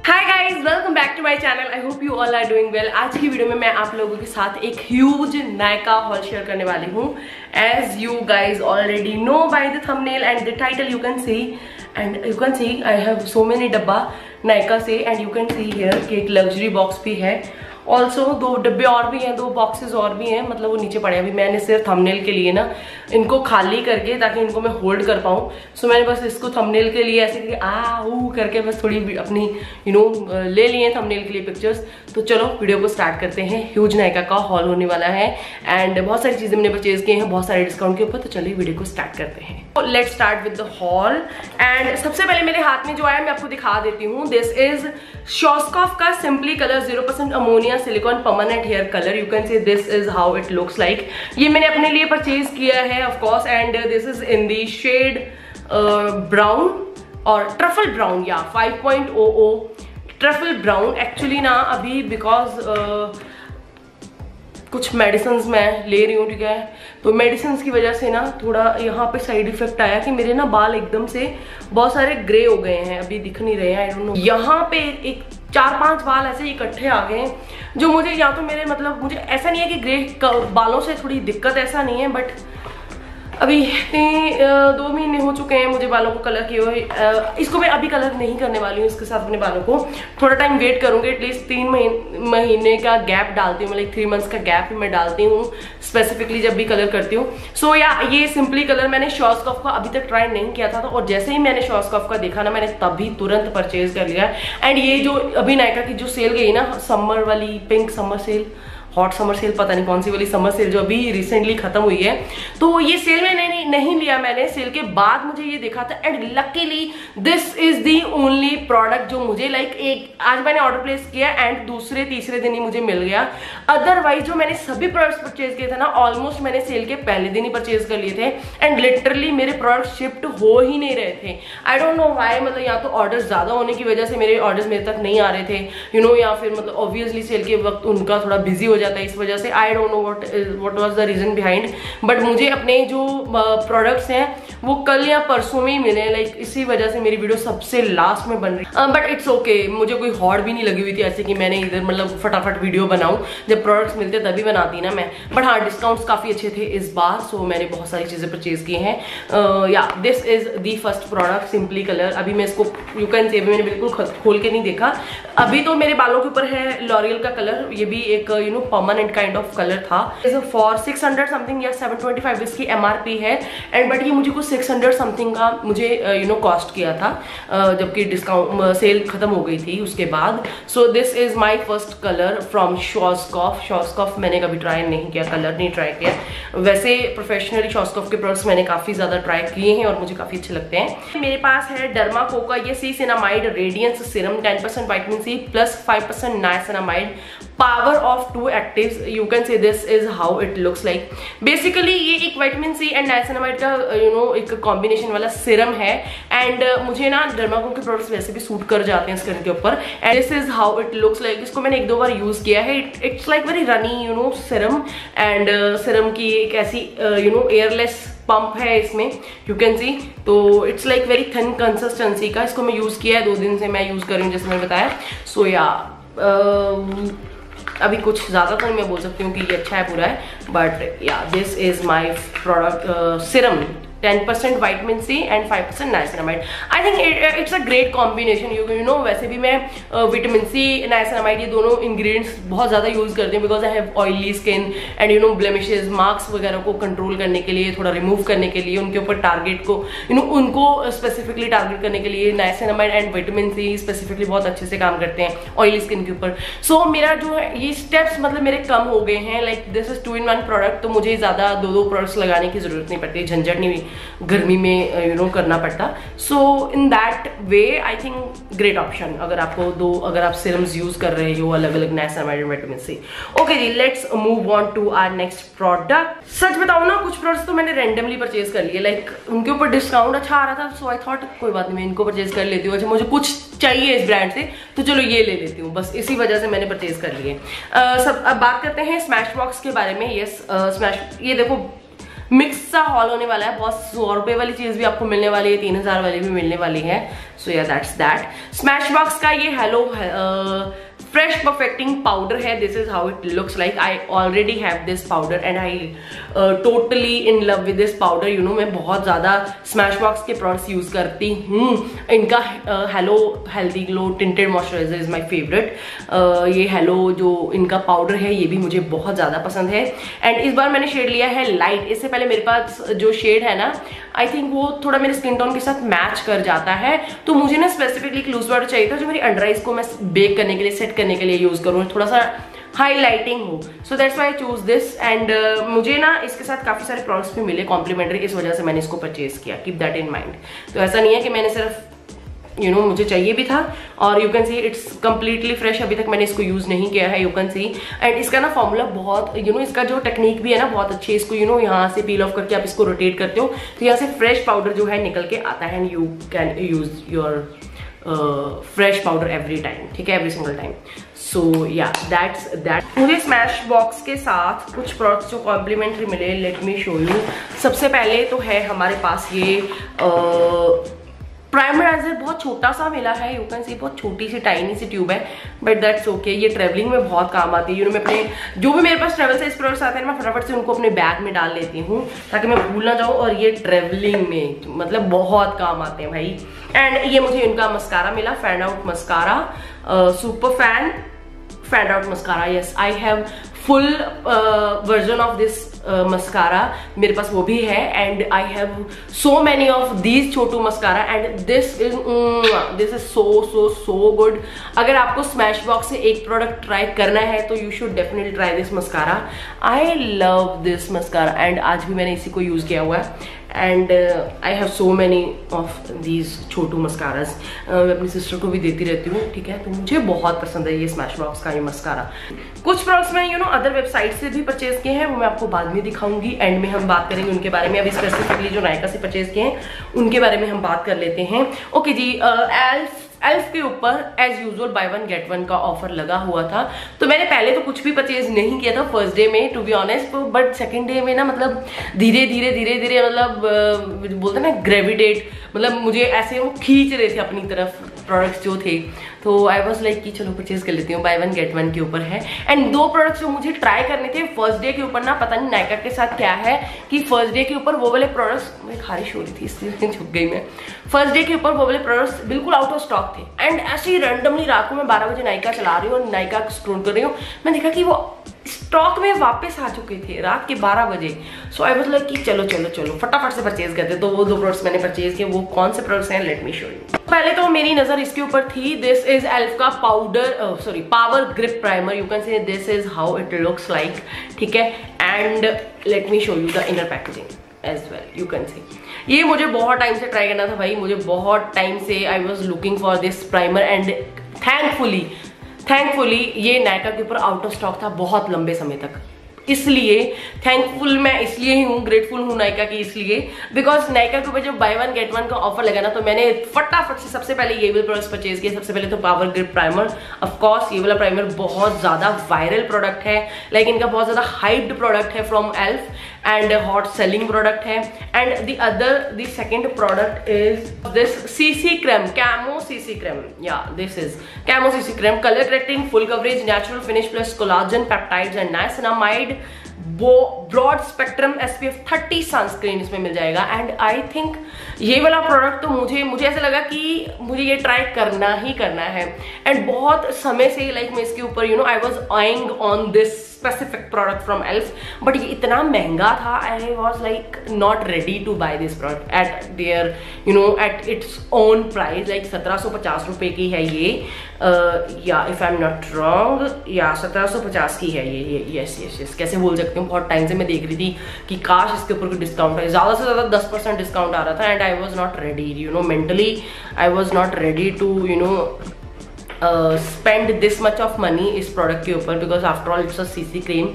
Hi guys, welcome back to my channel. I hope you all are doing well. आज की video में मैं आप लोगों के साथ एक ह्यूज नायका हॉल शेयर करने वाली हूँ। As you guys already know by the thumbnail and the title, you can see I have so many डब्बा नायका से and you can see here कि एक लग्जरी बॉक्स भी है। ऑल्सो 2 डब्बे और भी हैं, 2 बॉक्सेस और भी हैं, मतलब वो नीचे पड़े हैं। अभी मैंने सिर्फ थंबनेल के लिए ना इनको खाली करके, ताकि इनको मैं होल्ड कर पाऊँ, सो मैंने बस इसको थंबनेल के लिए ऐसे करके बस थोड़ी अपनी ले लिए थंबनेल के लिए पिक्चर्स। तो चलो वीडियो को स्टार्ट करते हैं। ह्यूज नायका का हॉल होने वाला है एंड बहुत सारी चीजें मैंने परचेज की हैं, बहुत सारे डिस्काउंट के ऊपर। तो चलिए वीडियो को स्टार्ट करते हैं। Let's start with the hall. And सबसे पहले मेरे हाथ में जो आया मैं आपको दिखा देती हूँ। दिस इज शॉस्कॉफ का simply colour 0% ammonia silicone permanent hair colour. You can see this is how it looks like. ये मैंने अपने लिए परचेज किया है of course and this is in the shade brown और ट्रफल ब्राउन या 5.00 truffle brown. Actually ना अभी बिकॉज कुछ मेडिसिन मैं ले रही हूँ, ठीक है, तो मेडिसिन की वजह से ना थोड़ा यहाँ पे साइड इफेक्ट आया कि मेरे ना बाल एकदम से बहुत सारे ग्रे हो गए हैं, अभी दिख नहीं रहे हैं। आई डोंट नो, यहाँ पे एक 4-5 बाल ऐसे इकट्ठे आ गए हैं जो मुझे, या तो मेरे मतलब मुझे ऐसा नहीं है कि ग्रे बालों से थोड़ी दिक्कत ऐसा नहीं है, बट अभी 2 महीने हो चुके हैं मुझे बालों को कलर किए हुए। इसको मैं अभी कलर नहीं करने वाली हूँ इसके साथ अपने बालों को, थोड़ा टाइम वेट करूंगी। एटलीस्ट 3 महीने का गैप डालती हूँ, मतलब 3 मंथ्स का गैप मैं डालती हूँ स्पेसिफिकली जब भी कलर करती हूँ। सो या ये सिंपली कलर मैंने शॉस्कॉफ का अभी तक ट्राई नहीं किया था, और जैसे ही मैंने शॉस्कॉफ का देखा ना, मैंने तभी तुरंत परचेज कर लिया। एंड ये जो अभी नायका की जो सेल गई ना, समर वाली, pink summer sale, hot summer sale, पता नहीं कौन सी वाली समर सेल जो अभी रिसेंटली खत्म हुई है, तो ये सेल में नहीं लिया मैंने। सेल के बाद मुझे ये देखा था and luckily this is the only product जो मुझे आज मैंने ऑर्डर प्लेस किया एंड दूसरे तीसरे दिन ही मुझे मिल गया। अदरवाइज जो मैंने सभी प्रोडक्ट्स परचेज किए थे ना, ऑलमोस्ट मैंने सेल के पहले दिन ही परचेज कर लिए थे एंड लिटरली मेरे प्रोडक्ट शिफ्ट हो ही नहीं रहे थे। आई डोंट नो व्हाई, मतलब या तो ऑर्डर ज्यादा होने की वजह से मेरे ऑर्डर्स मेरे तक नहीं आ रहे थे, या फिर मतलब ऑब्वियसली सेल के वक्त उनका थोड़ा बिजी हो जाता है, इस वजह से। I don't know what was the reason behind, but मुझे अपने जो प्रोडक्ट्स हैं वो कल या परसों में ही मिले, इसी वजह से मेरी वीडियो सबसे लास्ट में बन रही। बट इट्स ओके, मुझे कोई हॉट भी नहीं लगी हुई थी ऐसे कि मैंने इधर मतलब फटाफट वीडियो बनाऊं। जब प्रोडक्ट्स मिलते तभी बनाती ना मैं, बट हाँ डिस्काउंट्स काफी अच्छे थे इस बार, सो मैंने बहुत सारी चीजें परचेज की हैं। या this is the first product simply colour. अभी मैं इसको यू कैन से मैंने बिल्कुल खोल के नहीं देखा। अभी तो मेरे बालों के ऊपर है लॉरियल का कलर, ये भी एक परमानेंट काइंड ऑफ कलर था। फॉर 600 समथिंग या 725 इसकी MRP है एंड बट ये मुझे कुछ 600 समथिंग का मुझे कॉस्ट किया था, जबकि डिस्काउंट सेल खत्म हो गई थी उसके बाद। So this is my first colour from Schwarzkopf. मैंने कभी ट्राई नहीं किया, कलर नहीं ट्राई किया। वैसे प्रोफेशनली शॉस्कॉफ के प्रोडक्ट्स मैंने काफी ज्यादा ट्राई किए हैं और मुझे काफी अच्छे लगते हैं। मेरे पास है डर्माको का ये सिनामाइड radiance serum, 10% vitamin C plus 5% niacinamide, power of 2 actives. You can से this is how it looks like. Basically ये एक विटामिन C एंड नाइसिनामाइड का एक कॉम्बिनेशन वाला सीरम है एंड मुझे ना डर्माको के प्रोडक्ट्स वैसे भी सूट कर जाते हैं स्किन के ऊपर। And this is how it looks like. इसको मैंने 1-2 बार यूज किया है। It's like very runny serum and serum की एक ऐसी एयरलेस पंप है इसमें, यू कैन सी। तो it's like very thin consistency का। इसको मैं यूज किया है, 2 दिन से मैं यूज कर रही हूँ जैसे मैंने बताया। सो या अभी कुछ ज्यादा तो नहीं मैं बोल सकती हूँ कि ये अच्छा है पूरा है, बट या this is my product serum, 10% vitamin C and 5% niacinamide. I think it's a great combination. वैसे भी मैं विटामिन C, नाइसिनामाइड ये दोनों इंग्रेडिएंट्स बहुत ज्यादा यूज करती हूँ because I have oily skin and blemishes, marks वगैरह को कंट्रोल करने के लिए, थोड़ा रिमूव करने के लिए, उनके ऊपर टारगेट को उनको स्पेसिफिकली टारगेट करने के लिए niacinamide and vitamin C specifically बहुत अच्छे से काम करते हैं ऑयली स्किन के ऊपर। सो मेरा जो है ये स्टेप्स मतलब मेरे कम हो गए हैं। Like this is 2-in-1 product, तो मुझे ज्यादा 2 प्रोडक्ट्स लगाने की जरूरत नहीं पड़ती, झंझट नहीं गर्मी में करना पड़ता। So in that way I think great option अगर आप सीरम्स यूज कर रहे हो अलग अलग नाइसिनामाइड विटामिन C। ओके जी, let's move on to our next product. सच बताऊं ना, कुछ प्रोडक्ट्स तो मैंने रैंडमली परचेज कर लिए, लाइक उनके ऊपर डिस्काउंट अच्छा आ रहा था, सो आई थॉट कोई बात नहीं मैं इनको परचेज कर लेती हूँ। अच्छा मुझे कुछ चाहिए इस ब्रांड से तो चलो ये ले लेती हूँ, बस इसी वजह से मैंने परचेज कर लिए। अब बात करते हैं स्मैश बॉक्स के बारे में। यस स्मैश, ये देखो मिक्स सा हॉल होने वाला है। बहुत 100 रुपए वाली चीज भी आपको मिलने वाली है, 3000 वाली भी मिलने वाली है। सो या दैट्स दैट। स्मैशबॉक्स का ये हेलो फ्रेश परफेक्टिंग पाउडर है। This is how it looks like. I already have this powder and I totally in love with this powder. You know, मैं बहुत ज्यादा स्मैशबॉक्स के प्रोडक्ट्स यूज करती हूँ। इनका hello healthy glow tinted moisturiser is my favourite. ये hello जो इनका पाउडर है ये भी मुझे बहुत ज्यादा पसंद है। एंड इस बार मैंने शेड लिया है लाइट। इससे पहले मेरे पास जो शेड है ना, आई थिंक वो थोड़ा मेरे स्किन टोन के साथ मैच कर जाता है। तो मुझे ना स्पेसिफिकली लूज पाउडर चाहिए था जो मेरी अंडर आइज को मैं बेक करने के लिए, सेट करने के लिए यूज करूँ, थोड़ा सा हाईलाइटिंग हो। So that's why I choose this. And मुझे ना इसके साथ काफी सारे प्रोडक्ट्स भी मिले कॉम्प्लीमेंट्री, इस वजह से मैंने इसको परचेज किया। Keep that in mind. तो ऐसा नहीं है कि मैंने सिर्फ मुझे चाहिए भी था। और you can see it's completely fresh. अभी तक मैंने इसको यूज नहीं किया है, यू कैन सी। एंड इसका ना फॉर्मूला बहुत इसका जो टेक्निक भी है ना बहुत अच्छी है। इसको यहाँ से पील ऑफ करके आप इसको रोटेट करते हो तो यहाँ से फ्रेश पाउडर जो है निकल के आता है। And you can use your fresh powder every time, ठीक है, every single time. So yeah that's that. मुझे स्मैश बॉक्स के साथ कुछ प्रोडक्ट्स जो कॉम्प्लीमेंट्री मिले, लेट मी शो यू। सबसे पहले तो है हमारे पास ये प्राइमराइजर। बहुत छोटा सा मिला है, यू कैन सी, बहुत छोटी सी टाइनी सी ट्यूब है, बट दैट्स ओके। ये ट्रेवलिंग में बहुत काम आती है। मैं अपने जो भी मेरे पास ट्रेवल से प्रोडक्ट्स आते हैं मैं फटाफट से उनको अपने बैग में डाल लेती हूँ ताकि मैं भूल ना जाऊँ। और ये ट्रेवलिंग में मतलब बहुत काम आते हैं भाई। एंड ये मुझे इनका मस्कारा मिला, fan out mascara, super fan out mascara. Yes, I have full version of this mascara, मेरे पास वो भी है। And I have so many of these Chhotu mascara and this is so good. अगर आपको स्मैश बॉक्स से एक product try करना है तो you should definitely try this mascara. I love this mascara and आज भी मैंने इसी को यूज किया हुआ है। And I have so many of these छोटू मस्कारास। मैं अपनी सिस्टर को भी देती रहती हूँ, ठीक है। तो मुझे बहुत पसंद है ये स्मैश बॉक्स का ये मस्कारा। कुछ प्रोडक्ट्स मैं अदर वेबसाइट से भी परचेज किए हैं, वो मैं आपको बाद में दिखाऊंगी। एंड में हम बात करेंगे उनके बारे में। अभी स्पेसिफिकली जो नायका से परचेज किए हैं उनके बारे में हम बात कर लेते हैं। ओके जी, एल्फ के ऊपर as usual buy one get one का ऑफर लगा हुआ था। तो मैंने पहले तो कुछ भी परचेज नहीं किया था फर्स्ट डे में, to be honest. But second day में ना मतलब धीरे धीरे मतलब बोलते हैं ना ग्रेविटेट, मतलब मुझे ऐसे वो खींच रहे थे अपनी तरफ प्रोडक्ट्स जो थे। तो आई वॉज लाइक कि चलो परचेज कर लेती हूँ, बाय वन गेट वन के ऊपर है। एंड दो प्रोडक्ट्स जो मुझे ट्राई करने थे फर्स्ट डे के ऊपर ना, पता नहीं नायका के साथ क्या है कि फर्स्ट डे के ऊपर वो वाले प्रोडक्ट्स, मेरी खारिश हो रही थी इसलिए झुक गई मैं। फर्स्ट डे के ऊपर वो वाले प्रोडक्ट्स बिल्कुल आउट ऑफ स्टॉक थे। एंड ऐसे ही रैंडमली रात को मैं 12 बजे नायका चला रही हूँ और नायका स्क्रॉल कर रही हूँ, मैं देखा कि वो स्टॉक में वापस आ चुके थे रात के 12 बजे। सो आई वाज लाइक कि चलो चलो चलो फटाफट से परचेज करते। तो वो दो प्रोडक्ट्स मैंने परचेज किए। वो कौन से प्रोडक्ट्स हैं, लेट मी शो यू। पहले तो मेरी नजर इसके ऊपर थी। दिस इज एल्फ का power grip primer. You can से this is how it looks like, ठीक है। And let me show you the inner packaging as well. You can see ये मुझे बहुत टाइम से ट्राई करना था भाई, मुझे बहुत टाइम से I was looking for this primer. And thankfully ये नायका के ऊपर आउट ऑफ स्टॉक था बहुत लंबे समय तक। इसलिए थैंकफुल मैं इसलिए ही हूँ, ग्रेटफुल हूँ नायका की इसलिए, बिकॉज नायका के ऊपर जब बाय वन गेट वन का ऑफर लगा ना तो मैंने फटाफट से सबसे पहले ये वाले प्रोडक्ट्स परचेज किए। सबसे पहले तो power grip primer. Of course ये वाला प्राइमर बहुत ज्यादा वायरल प्रोडक्ट है, लाइक इनका बहुत ज्यादा हाइप्ड प्रोडक्ट है from Elf and hot selling product है। And the second product is this CC cream, camo CC cream. Yeah this is camo CC cream, colour correcting, full coverage, natural finish plus collagen, peptides and niacinamide, वो broad spectrum SPF 30 sunscreen इसमें मिल जाएगा। And I think ये वाला product तो मुझे ऐसा लगा कि मुझे ये ट्राई करना ही करना है। एंड बहुत समय से लाइक मैं इसके ऊपर I was eyeing on this specific product from Elf, but ये इतना महंगा था, I was like not ready to buy this product at there at its own price. Like 1750 रुपए की है ये, या if I am not wrong, या 1750 की है ये। यस कैसे बोल सकते हो, बहुत टाइम से मैं देख रही थी कि काश इसके ऊपर कोई डिस्काउंट है, ज्यादा से ज्यादा 10% डिस्काउंट आ रहा था। And I was not ready, mentally I was not ready to spend this much of money इस प्रोडक्ट के ऊपर, because after all it's a CC cream.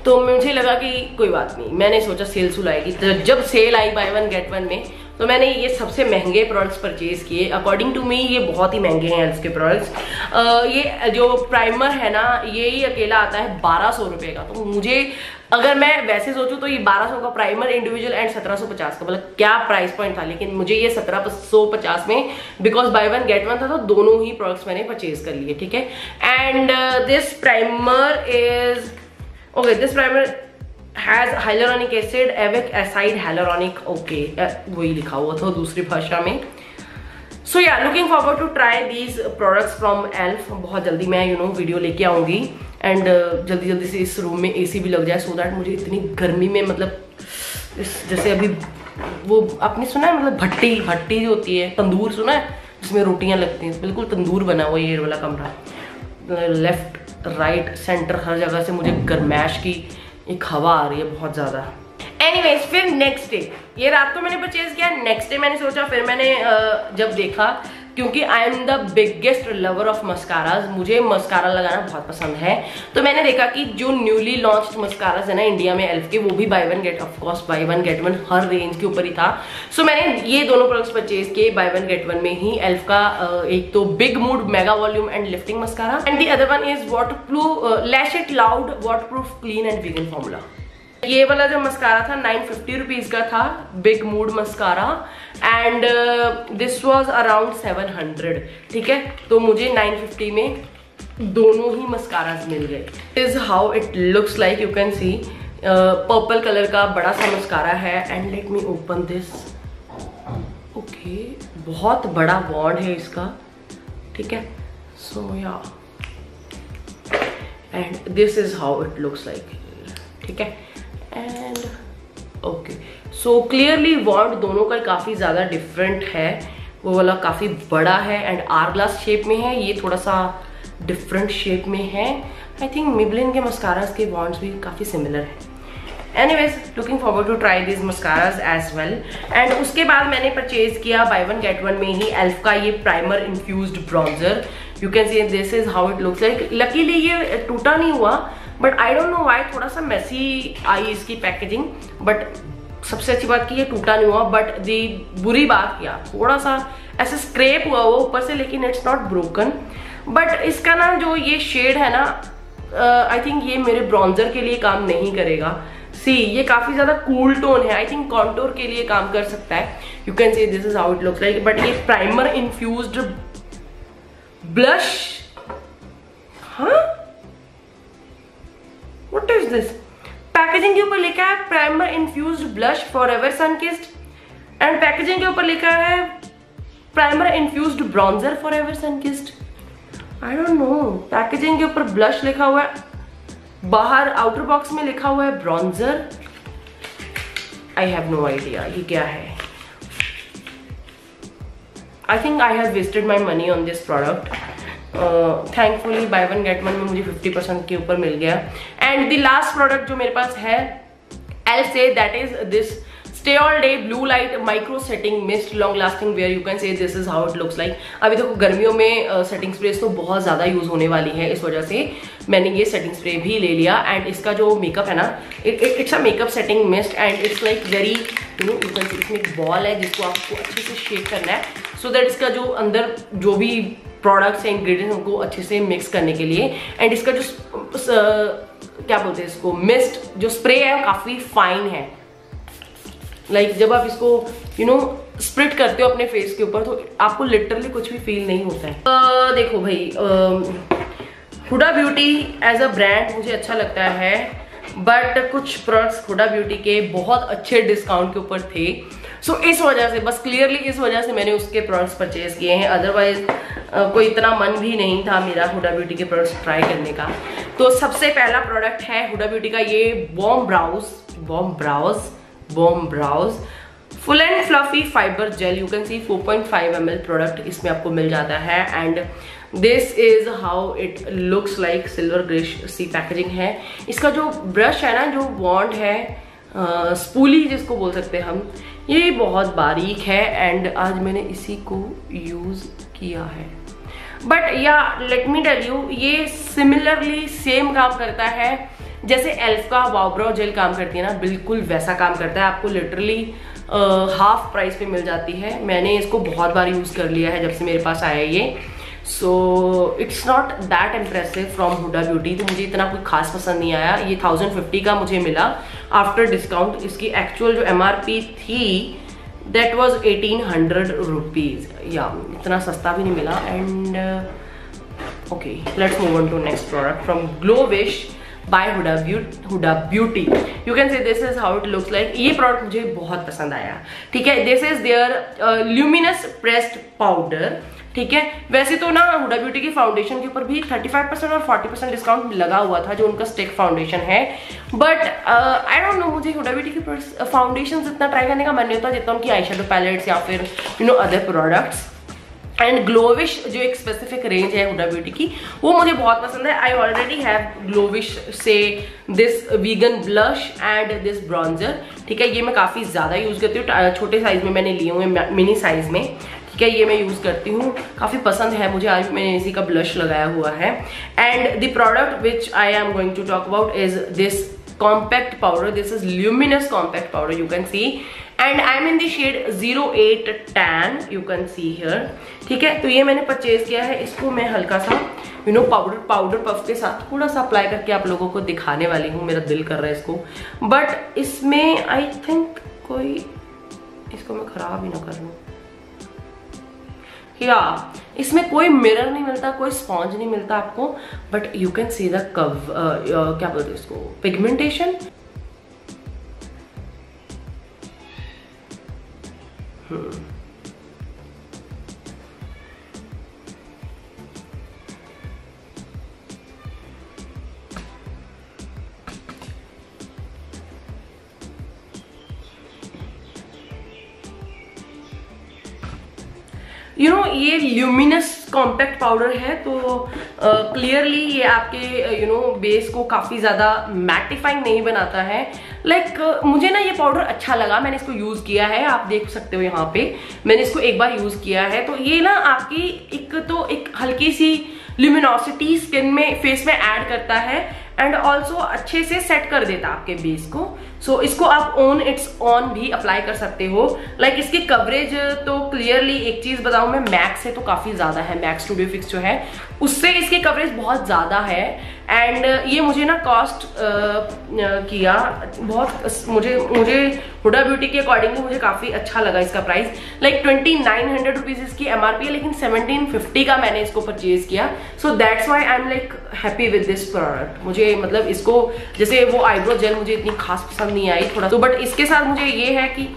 तो मुझे लगा कि कोई बात नहीं, मैंने सोचा सेल सुल आएगी, तो जब सेल आई बाय वन गेट वन में तो मैंने ये सबसे महंगे प्रोडक्ट्स परचेज किए। अकॉर्डिंग टू मी ये बहुत ही महंगे हैं एल्फ के प्रोडक्ट्स। ये जो प्राइमर है ना, ये ही अकेला आता है 1200 रुपये का। तो मुझे, अगर मैं वैसे सोचूं तो ये 1200 का प्राइमर इंडिविजुअल एंड 1750 का, मतलब क्या प्राइस पॉइंट था। लेकिन मुझे ये 1750 में, because by one get one था, तो दोनों ही प्रोडक्ट्स मैंने परचेज कर लिए, ठीक है। And this primer is okay, this primer has hyaluronic acid एविक एसाइड हाइलुरोनिक, ओके वही लिखा हुआ था दूसरी भाषा में। So yeah, looking forward to try these products from Elf. बहुत जल्दी मैं वीडियो लेके आऊंगी एंड जल्दी जल्दी से इस रूम में एसी भी लग जाए, सो दैट मुझे इतनी गर्मी में, मतलब जैसे अभी वो आपने सुना है, मतलब भट्टी जो होती है, तंदूर सुना है जिसमें रोटियां लगती हैं, बिल्कुल तंदूर बना हुआ ये वाला कमरा। लेफ्ट राइट सेंटर हर जगह से मुझे गर्मैश की एक हवा आ रही है बहुत ज्यादा। एनीवेज, फिर नेक्स्ट डे, ये रात को मैंने परचेज किया। नेक्स्ट डे मैंने सोचा, फिर मैंने जब देखा, क्योंकि I am the biggest lover of mascaras, मुझे मस्कारा लगाना बहुत पसंद है, तो मैंने देखा कि जो न्यूली लॉन्च्ड मस्काराज है ना इंडिया में एल्फ के, वो भी bye one gate, of course bye one get one हर रेंज के ऊपर ही था। सो मैंने ये दोनों प्रोडक्ट्स परचेज किए बाय वन गेट वन में ही। एल्फ का एक तो big mood mega volume and lifting mascara, and the other one is waterproof lash it loud waterproof clean and vegan formula. ये वाला जो मस्कारा था 950 रुपीज का था, big mood mascara, and this was around 700, ठीक है। तो मुझे 950 में दोनों ही मस्काराज मिल गए। Is how it looks like, you can C purple colour का बड़ा सा मस्कारा है। And let me open this, okay, बहुत बड़ा वॉन्ड है इसका, ठीक है। सो या, and this is how it looks like, ठीक है। एंड ओके, सो क्लियरली वॉन्ड दोनों का काफी ज्यादा डिफरेंट है। वो वाला काफी बड़ा है एंड आर ग्लास शेप में है, ये थोड़ा सा डिफरेंट शेप में है। आई थिंक मेबलिन के मस्कारास के वॉन्ड्स भी काफी सिमिलर है। Anyways, looking forward to try this mascaras as well. And उसके बाद मैंने परचेज किया बाय वन गेट वन में ही एल्फ का ये primer infused bronzer. You can see this is how it looks like. Luckily ये टूटा नहीं हुआ, but I don't know why, थोड़ा सा मेसी आई इसकी पैकेजिंग, बट सबसे अच्छी बात कि ये टूटा नहीं हुआ। बट दी बुरी बात क्या, थोड़ा सा ऐसे स्क्रैप हुआ वो ऊपर से, लेकिन इट्स नॉट ब्रोकन। बट इसका ना जो ये शेड है ना, आई थिंक ये मेरे ब्रॉन्जर के लिए काम नहीं करेगा। सी, ये काफी ज्यादा कूल टोन है, आई थिंक कॉन्टोर के लिए काम कर सकता है। You can see this is how it looks like. But ये प्राइमर इन्फ्यूज्ड ब्लश, हाँ, व्हाट इज दिस? पैकेजिंग के ऊपर लिखा है primer infused blush forever sunkissed, and packaging के ऊपर लिखा है primer infused bronzer forever sunkissed. I don't know, packaging के ऊपर ब्लश लिखा हुआ है, बाहर आउटर बॉक्स में लिखा हुआ है bronzer. I have no idea ये क्या है। I think I have wasted my money on this product. Thankfully buy one get one में मुझे 50% के ऊपर मिल गया। एंड द लास्ट प्रोडक्ट जो मेरे पास है एल्फ से, that is this stay all day blue light micro setting mist long lasting wear. You can से this is how it looks like. अभी देखो गर्मियों में सेटिंग स्प्रेस तो बहुत ज्यादा यूज होने वाली है, इस वजह से मैंने ये सेटिंग स्प्रे भी ले लिया। एंड इसका जो मेकअप है ना, it's a makeup setting mist and it's like very, you can सी, इसमें एक बॉल है जिसको आपको अच्छे से शेक करना है, सो दैट इसका जो अंदर जो भी प्रोडक्ट्स हैं, इंग्रेडिएंट्स, उनको अच्छे से मिक्स करने के लिए। एंड इसका जो क्या बोलते हैं इसको, मिस्ट जो स्प्रे है काफी फाइन है। लाइक जब आप इसको स्प्रिट करते हो अपने फेस के ऊपर, तो आपको लिटरली कुछ भी फील नहीं होता है। देखो भाई, Huda Beauty as a brand मुझे अच्छा लगता है, बट कुछ प्रोडक्ट्स हुडा ब्यूटी के बहुत अच्छे डिस्काउंट के ऊपर थे। सो इस वजह से, बस क्लियरली इस वजह से मैंने उसके प्रोडक्ट्स परचेज किए हैं। अदरवाइज कोई इतना मन भी नहीं था मेरा हुडा ब्यूटी के प्रोडक्ट्स ट्राई करने का। तो सबसे पहला प्रोडक्ट है हुडा ब्यूटी का ये bomb brows full and fluffy fibre gel. You can see 4.5 ml product इसमें आपको मिल जाता है। And this is how it looks like. Silver greyish सी पैकेजिंग है। इसका जो ब्रश है ना, जो वॉन्ड है, स्पूली जिसको बोल सकते हैं हम, ये बहुत बारीक है। एंड आज मैंने इसी को यूज किया है। बट या लेट मी टेल यू, ये सिमिलरली सेम काम करता है जैसे एल्फ का वाव ब्राउ जेल काम करती है ना, बिल्कुल वैसा काम करता है। आपको लिटरली हाफ प्राइस पे मिल जाती है। मैंने इसको बहुत बार यूज़ कर लिया है जब से मेरे पास आया ये। So it's not that impressive from Huda Beauty, तो मुझे इतना कोई खास पसंद नहीं आया। ये 1050 का मुझे मिला आफ्टर डिस्काउंट। इसकी एक्चुअल जो MRP थी दैट वॉज 1800 रुपीज़, या इतना सस्ता भी नहीं मिला। And okay, let's move on to next product from Glowish by Huda Beauty. You can से this is how it looks like. ये प्रोडक्ट मुझे बहुत पसंद आया, ठीक है। This is their luminous pressed powder, ठीक है। वैसे तो ना हुडा ब्यूटी की फाउंडेशन के ऊपर भी 35% और 40% डिस्काउंट लगा हुआ था, जो उनका स्टिक फाउंडेशन है। बट आई डोंट नो, मुझे हुडा ब्यूटी की फाउंडेशन इतना ट्राई करने का मन नहीं होता जितना उनकी आई शेडो पैलेट्स या फिर अदर प्रोडक्ट्स। एंड ग्लोविश जो एक स्पेसिफिक रेंज है हुडा ब्यूटी की, वो मुझे बहुत पसंद है। आई ऑलरेडी हैव ग्लोविश से this vegan blush and this bronzer, ठीक है। ये मैं काफ़ी ज़्यादा यूज़ करती हूँ, छोटे साइज में मैंने लिए हुए, मिनी साइज में, ठीक है। ये मैं यूज़ करती हूँ, काफ़ी पसंद है मुझे। आज मैंने इसी का ब्लश लगाया हुआ है। And the product which I am going to talk about is this compact powder. This is luminous compact powder, you can see. And I am in the shade 08 tan, you can see here, ठीक है। तो ये मैंने purchase किया है। इसको मैं हल्का सा पाउडर पफ के साथ थोड़ा सा अप्लाई करके आप लोगों को दिखाने वाली हूँ। मेरा दिल कर रहा है इसको, बट इसमें आई थिंक कोई, इसको मैं खराब ही ना कर लूँ, या इसमें कोई मिरर नहीं मिलता, कोई स्पॉन्ज नहीं मिलता आपको, but you can see the क्या बोलते हैं इसको, पिगमेंटेशन। ये ल्यूमिनस कॉम्पैक्ट पाउडर है, तो क्लियरली ये आपके बेस को काफ़ी ज़्यादा मैटिफाइंग नहीं बनाता है। मुझे ना ये पाउडर अच्छा लगा, मैंने इसको यूज़ किया है, आप देख सकते हो यहाँ पे मैंने इसको एक बार यूज़ किया है। तो ये ना आपकी एक हल्की सी ल्यूमिनोसिटी स्किन में, फेस में ऐड करता है एंड ऑल्सो अच्छे से सेट कर देता है आपके बेस को। सो इसको आप ऑन इट्स ऑन भी अप्लाई कर सकते हो। इसकी कवरेज तो क्लियरली एक चीज बताऊं मैं, मैक्स से तो काफी ज्यादा है, मैक्स स्टूडियो फिक्स जो है उससे इसकी कवरेज बहुत ज्यादा है। एंड ये मुझे ना कॉस्ट किया बहुत, मुझे हुडा ब्यूटी के अकॉर्डिंगली मुझे काफी अच्छा लगा इसका प्राइस। 2900 रुपीज इसकी MRP है, लेकिन 1750 का मैंने इसको परचेज किया। So that's why I am happy with this product. मुझे इसको, जैसे वो आईब्रो जेल मुझे इतनी खास पसंद नहीं आई थोड़ा, तो बट इसके साथ मुझे ये है कि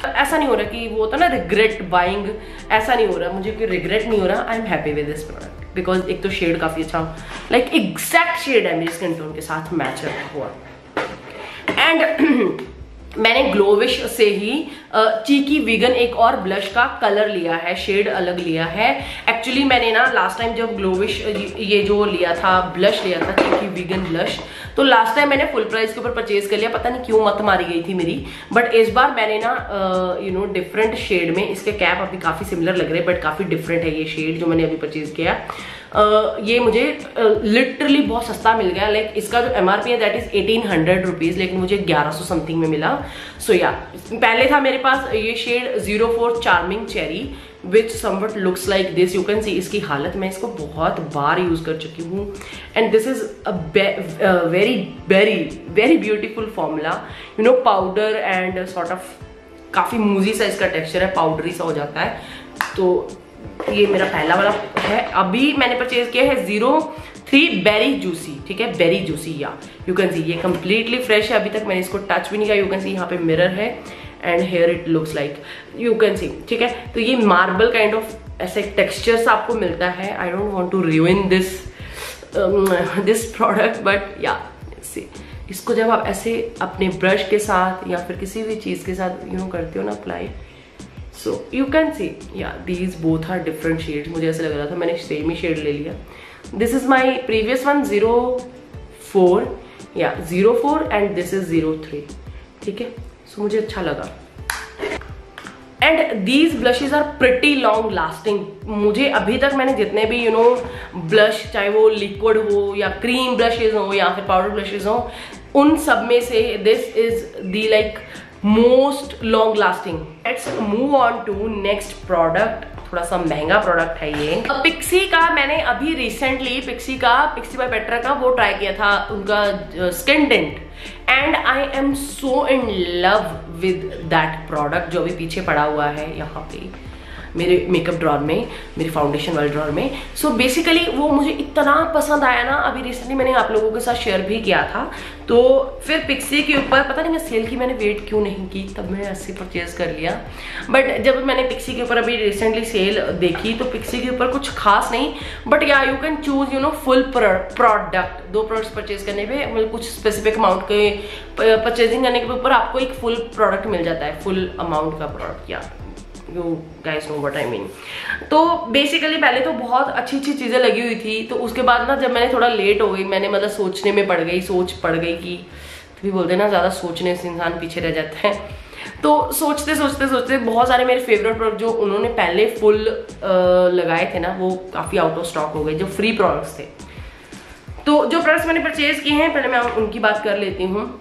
ऐसा नहीं हो रहा कि वो होता ना रिग्रेट बाइंग, ऐसा नहीं हो रहा, मुझे कोई रिग्रेट नहीं हो रहा। I am happy with this product because एक तो शेड काफी अच्छा, एग्जैक्ट शेड है मेरे स्किन टोन के साथ मैच हुआ। एंड मैंने ग्लोविश से ही चीकी वीगन एक और ब्लश का कलर लिया है, शेड अलग लिया है। एक्चुअली मैंने ना लास्ट टाइम जब ग्लोविश ये जो लिया था, ब्लश लिया था चीकी वीगन ब्लश, तो लास्ट टाइम मैंने फुल प्राइस के ऊपर परचेज कर लिया, पता नहीं क्यों मत मारी गई थी मेरी। बट इस बार मैंने ना डिफरेंट शेड में, इसके कैप अभी काफी सिमिलर लग रहे हैं बट काफी डिफरेंट है ये शेड जो मैंने अभी परचेज किया। ये मुझे लिटरली बहुत सस्ता मिल गया। इसका जो MRP है दैट इज 1800 रुपीज, लेकिन मुझे 1100 समथिंग में मिला। सो या पहले था मेरे पास ये shade 04 charming cherry which somewhat looks like this, you can see. इसकी हालत, मैं इसको बहुत बार यूज कर चुकी हूँ and this is a very very very beautiful formula, powder and sort of काफी मूजी सा इसका टेक्सचर है, पाउडरी सा हो जाता है। तो ये मेरा पहला वाला है। अभी मैंने परचेज किया है 03 बेरी जूसी, ठीक है, बेरी जूसी, या यू कैन सी ये कंप्लीटली फ्रेश है, अभी तक मैंने इसको टच भी नहीं किया। यू कैन सी यहाँ पे मिरर है and here it looks like, you can see, ठीक है। तो ये मार्बल काइंड ऑफ ऐसे टेक्सचर्स आपको मिलता है। I don't want to ruin this product, but yeah see, इसको जब आप ऐसे अपने ब्रश के साथ या फिर किसी भी चीज के साथ करते हो ना apply, so you can see yeah these both are different shades। मुझे ऐसा लग रहा था मैंने सेम ही शेड ले लिया। this is my previous one 04, yeah 04 and this is 03, ठीक है। so मुझे अच्छा लगा। And these blushes are pretty long lasting. मुझे अभी तक मैंने जितने भी ब्लश, चाहे वो लिक्विड हो या क्रीम ब्लशेज हो या फिर पाउडर ब्लशेज हो, उन सब में से this is the most long lasting. Let's move on to next product. थोड़ा सा महंगा प्रोडक्ट है ये। पिक्सी का मैंने अभी रिसेंटली पिक्सी बाय पेट्रा का वो ट्राई किया था, उनका skin tint, and I am so in love with that product जो अभी पीछे पड़ा हुआ है यहाँ पे मेरे मेकअप ड्रॉर में, मेरे फाउंडेशन वाले ड्रॉर में। सो बेसिकली वो मुझे इतना पसंद आया ना, अभी रिसेंटली मैंने आप लोगों के साथ शेयर भी किया था। तो फिर पिक्सी के ऊपर पता नहीं मैं सेल की मैंने वेट क्यों नहीं की, तब मैंने 80 परचेज कर लिया। बट जब मैंने पिक्सी के ऊपर अभी रिसेंटली सेल देखी तो पिक्सी के ऊपर कुछ खास नहीं, बट या you can choose full product. 2 products purchase करने पे मतलब कुछ स्पेसिफिक अमाउंट के परचेजिंग करने के ऊपर आपको एक फुल प्रोडक्ट मिल जाता है, फुल अमाउंट का प्रोडक्ट। या You guys know what I mean। तो बेसिकली पहले तो बहुत अच्छी चीजें लगी हुई थी, तो उसके बाद ना जब मैंने थोड़ा लेट हो गई, मैंने मतलब सोचने में सोच पड़ गई कि तभी बोलते ना ज्यादा सोचने से इंसान पीछे रह जाता है। तो सोचते सोचते बहुत सारे मेरे फेवरेट प्रोडक्ट जो उन्होंने पहले फुल लगाए थे ना, वो काफी आउट ऑफ स्टॉक हो गए, जो फ्री प्रोडक्ट्स थे। तो जो प्रोडक्ट्स मैंने परचेज किए हैं पहले मैं उनकी बात कर लेती हूँ।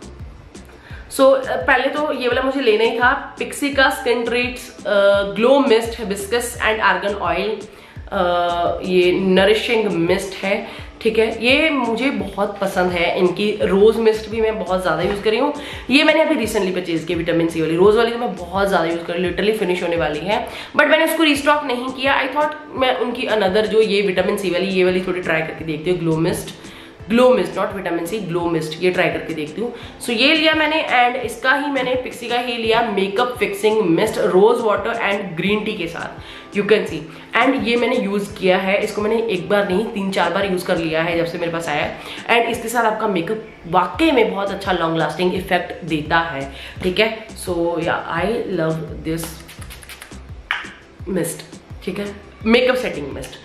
पहले तो ये वाला मुझे लेना ही था, पिक्सी का skin treats glow mist hibiscus and argan oil. ये नरिशिंग मिस्ट है, ठीक है। ये मुझे बहुत पसंद है, इनकी रोज मिस्ट भी मैं बहुत ज्यादा यूज कर रही हूँ। ये मैंने अभी रिसेंटली परचेज की विटामिन सी वाली, रोज वाली तो मैं बहुत ज्यादा यूज कर रही हूँ, लिटरली फिनिश होने वाली है, बट मैंने उसको रिस्टॉक नहीं किया। आई थॉट मैं उनकी अनदर जो ये विटामिन सी वाली, ये वाली थोड़ी ट्राई करके देखती हूँ, glow mist not vitamin C, glow mist, ये ट्राई करके देखती हूँ। सो ये लिया मैंने, एंड इसका ही मैंने पिक्सी का ही लिया makeup fixing mist rose water and green tea के साथ, यू कैन सी। एंड ये मैंने यूज किया है, इसको मैंने एक बार नहीं 3-4 बार यूज कर लिया है जब से मेरे पास आया है। एंड इसके साथ आपका मेकअप वाकई में बहुत अच्छा लॉन्ग लास्टिंग इफेक्ट देता है, ठीक है। सो या आई लव दिस मिस्ट, ठीक है, मेकअप सेटिंग मिस्ट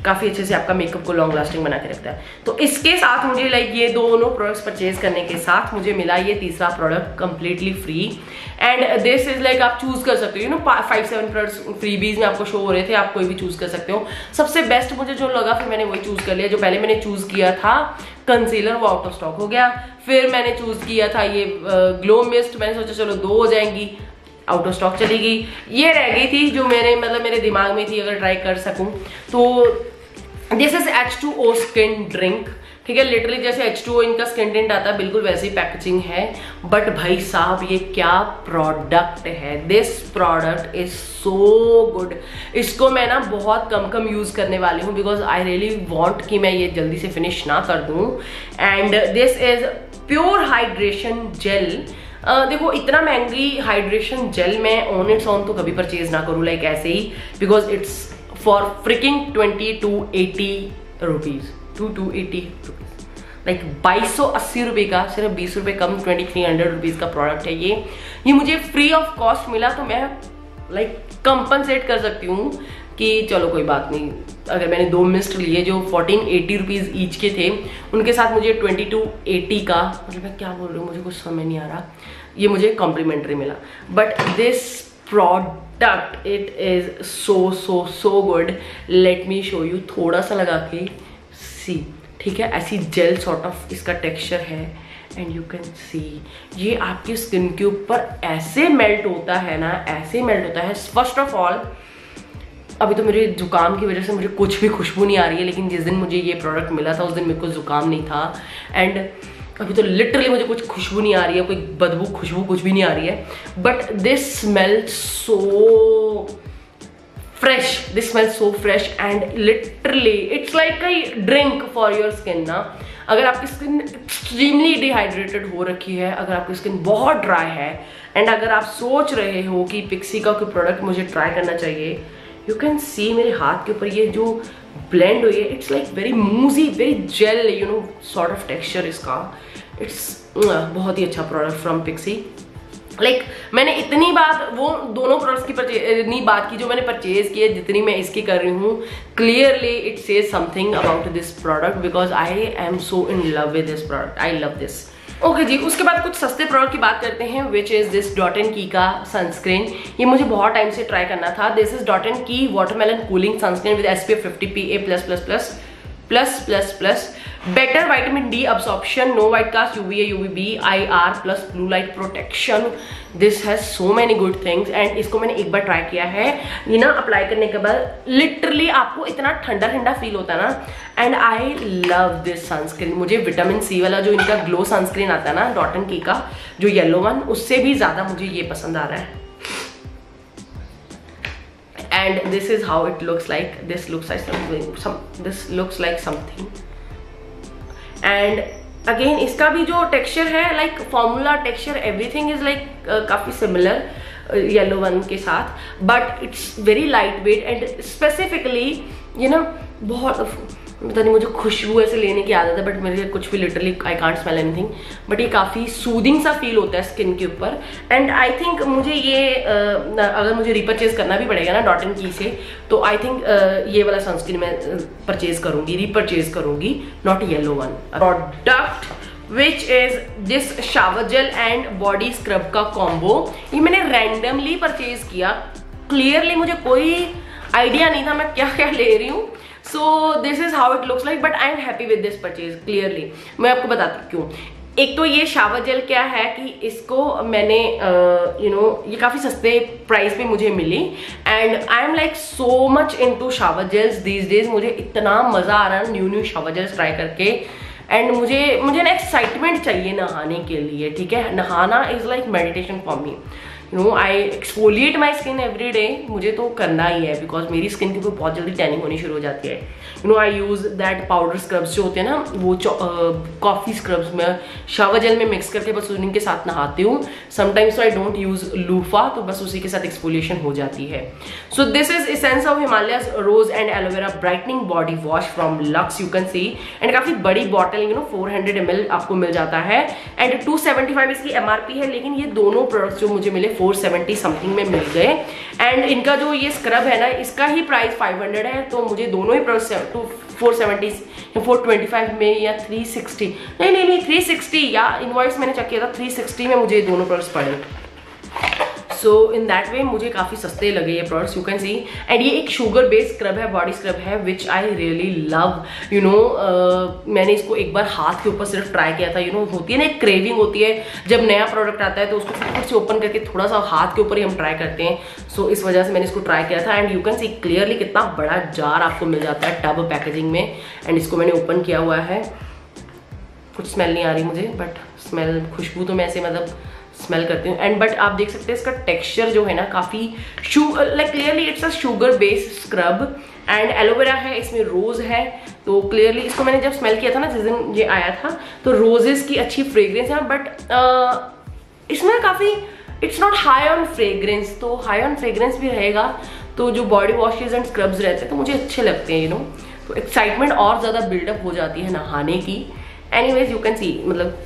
काफी अच्छे से आपका मेकअप को लॉन्ग लास्टिंग बना के रखता है। तो इसके साथ मुझे लाइक ये दोनों प्रोडक्ट्स परचेज करने के साथ मुझे मिला ये तीसरा product completely free. And this is like आप चूज कर सकते हो, 5-7 प्रोडक्ट्स फ्रीबीज में आपको शो हो रहे थे, आप कोई भी चूज कर सकते हो। सबसे बेस्ट मुझे जो लगा फिर मैंने वही चूज कर लिया। जो पहले मैंने चूज किया था कंसीलर, वो आउट ऑफ स्टॉक हो गया। फिर मैंने चूज किया था ये ग्लो मिस्ट, मैंने सोचा चलो 2 हो जाएंगी, आउट ऑफ स्टॉक चली गई। ये रह गई थी जो मेरे दिमाग में थी, अगर ट्राई कर सकूं तो this is H2O skin drink, ठीक है। लिटरली जैसे H2O इनका स्किन टिंट आता है बिल्कुल वैसी पैकेजिंग है, बट भाई साहब ये क्या प्रोडक्ट है। This product is so good. इसको मैं ना बहुत कम यूज करने वाली हूँ, बिकॉज आई रियली वॉन्ट कि मैं ये जल्दी से फिनिश ना कर दूं। And this is pure hydration gel. देखो इतना महंगी हाइड्रेशन जेल मैं ऑन इट्स ऑन तो कभी परचेज ना करूँ, लाइक ऐसे ही, because it's for freaking 20 to 80 rupees, 280 rupees, like 2280 रुपये का, सिर्फ 20 रुपये कम 2300 रुपीज का प्रोडक्ट है ये मुझे फ्री ऑफ कॉस्ट मिला, तो मैं लाइक कंपनसेट कर सकती हूँ कि चलो कोई बात नहीं। अगर मैंने 2 मिस्ट लिए जो 1480 रुपीज ईच के थे, उनके साथ मुझे 2280 का, मतलब मैं क्या बोल रही हूँ मुझे कुछ समझ नहीं आ रहा, ये मुझे कॉम्प्लीमेंट्री मिला। But this product it is so good. Late me show you, थोड़ा सा लगा के सी, ठीक है, ऐसी जेल सॉर्ट ऑफ इसका टेक्सचर है, एंड यू कैन सी ये आपकी स्किन के ऊपर ऐसे मेल्ट होता है ना, ऐसे मेल्ट होता है। फर्स्ट ऑफ ऑल अभी तो मेरे जुकाम की वजह से मुझे कुछ भी खुशबू नहीं आ रही है, लेकिन जिस दिन मुझे ये प्रोडक्ट मिला था उस दिन मेरे को जुकाम नहीं था। एंड अभी तो लिटरली मुझे कुछ खुशबू नहीं आ रही है, कोई बदबू खुशबू कुछ भी नहीं आ रही है, but this smells so fresh and literally it's like a drink for your skin ना। अगर आपकी स्किन एक्सट्रीमली डिहाइड्रेटेड हो रखी है, अगर आपकी स्किन बहुत ड्राई है, एंड अगर आप सोच रहे हो कि पिक्सी का कोई प्रोडक्ट मुझे ट्राई करना चाहिए, यू कैन सी मेरे हाथ के ऊपर ये जो ब्लेंड हुई है, it's like very moussy, very gel, sort of texture इसका। इट्स बहुत ही अच्छा प्रोडक्ट फ्रॉम पिक्सी। लाइक मैंने इतनी बात वो दोनों प्रोडक्ट्स की इतनी बात की जो मैंने परचेज की है, जितनी मैं इसकी कर रही हूँ, clearly it says something about this product, because I am so in love with this product. I love this. Okay जी, उसके बाद कुछ सस्ते प्रोडक्ट की बात करते हैं, which is this Dot and Key का सनस्क्रीन। ये मुझे बहुत टाइम से ट्राई करना था। This is Dot and Key watermelon cooling sunscreen with SPF 50 PA+++++++। Better vitamin D absorption, no white cast, UVA UVB, IR plus blue light protection, this has so many good things. And इसको मैंने एक बार try किया है, ये ना apply करने के बाद लिटरली आपको इतना ठंडा ठंडा फील होता है ना। And I love this sunscreen. मुझे विटामिन सी वाला जो इनका ग्लो सनस्क्रीन आता है ना डॉट एंड की का, जो येलो वन, उससे भी ज्यादा मुझे ये पसंद आ रहा है। And this is how it looks like. This looks like something. And again इसका भी जो टेक्सचर है, like formula texture, everything is like काफी सिमिलर येलो वन के साथ, but it's very light wait and specifically ये ना बहुत, पता नहीं मुझे खुशबू ऐसे लेने की आदत है, बट मेरे कुछ भी literally I can't smell anything, but ये काफ़ी सूदिंग सा फील होता है स्किन के ऊपर। एंड आई थिंक मुझे ये अगर मुझे रिपर्चेज करना भी पड़ेगा ना डॉट एंड की से, तो आई थिंक ये वाला सनस्क्रीन मैं परचेज करूंगी, रिपर्चेज करूंगी, not yellow one. Product which is this shower gel and body scrub का कॉम्बो। ये मैंने रैंडमली परचेज किया, क्लियरली मुझे कोई आइडिया नहीं था मैं क्या क्या ले रही हूँ। सो this is how it looks like, but I am happy with this purchase. Clearly मैं आपको बताती हूँ क्यों। एक तो ये शावर जेल क्या है कि इसको मैंने ये काफी सस्ते प्राइस पे मुझे मिली, and I am like so much into shower gels these days. मुझे इतना मजा आ रहा है न्यू शावर जेल्स ट्राई करके, एंड मुझे ना एक्साइटमेंट चाहिए नहाने के लिए, ठीक है। नहाना is like meditation for me, I exfoliate my skin every day, मुझे तो करना ही है, बिकॉज मेरी स्किन के ऊपर बहुत जल्दी टैनिंग होनी शुरू हो जाती है। आई यूज दैट पाउडर स्क्रब्स जो होते हैं ना, वो कॉफी स्क्रब्स में शावर जेल में मिक्स करके बस उन्हीं के साथ नहाती हूँ। समटाइम्स तो आई डोंट यूज लूफा, तो बस उसी के साथ एक्सफोलिएशन हो जाती है। So this is essence of Himalayas rose and aloe vera brightening body wash from Lux, you can see. And काफी बड़ी बॉटल 400 ml आपको मिल जाता है, एंड 275 इसकी MRP है, लेकिन ये दोनों प्रोडक्ट्स जो मुझे मिले 470 समथिंग में मिल गए। एंड इनका जो ये स्क्रब है ना, इसका ही प्राइस 500 है, तो मुझे दोनों ही प्रोडक्ट्स 470 या 425 में या 360, नहीं 360, या इनवॉइस मैंने चेक किया था 360 में मुझे दोनों प्रोडक्ट्स पड़े। सो इन दैट वे मुझे काफी सस्ते लगे ये products, you can see. And ये एक शुगर बेस्ड स्क्रब है, बॉडी स्क्रब है, विच आई रियली लव। मैंने इसको एक बार हाथ के ऊपर सिर्फ ट्राई किया था। होती है ना एक क्रेविंग होती है जब नया प्रोडक्ट आता है, तो उसको फिर से ओपन करके थोड़ा सा हाथ के ऊपर ही हम ट्राई करते हैं। सो इस वजह से मैंने इसको ट्राई किया था, and you can see clearly कितना बड़ा जार आपको मिल जाता है टब पैकेजिंग में। एंड इसको मैंने ओपन किया हुआ है, कुछ स्मेल नहीं आ रही मुझे, बट स्मेल खुशबू तो मैं ऐसे मतलब स्मेल करती हूँ। एंड बट आप देख सकते हैं इसका टेक्सचर जो है ना काफी like clearly it's a sugar based scrub, and aloe vera है, इसमें रोज है, तो क्लियरली इसको मैंने जब स्मेल किया था ना जिस दिन ये आया था, तो रोजेस की अच्छी फ्रेग्रेंस है, बट इसमें काफी it's not high on fragrance, तो हाई ऑन फ्रेग्रेंस भी रहेगा तो जो बॉडी वॉशेज एंड स्क्रब्स रहते हैं तो मुझे अच्छे लगते हैं, तो एक्साइटमेंट और ज्यादा बिल्डअप हो जाती है नहाने की। एनीवेज यू कैन सी, मतलब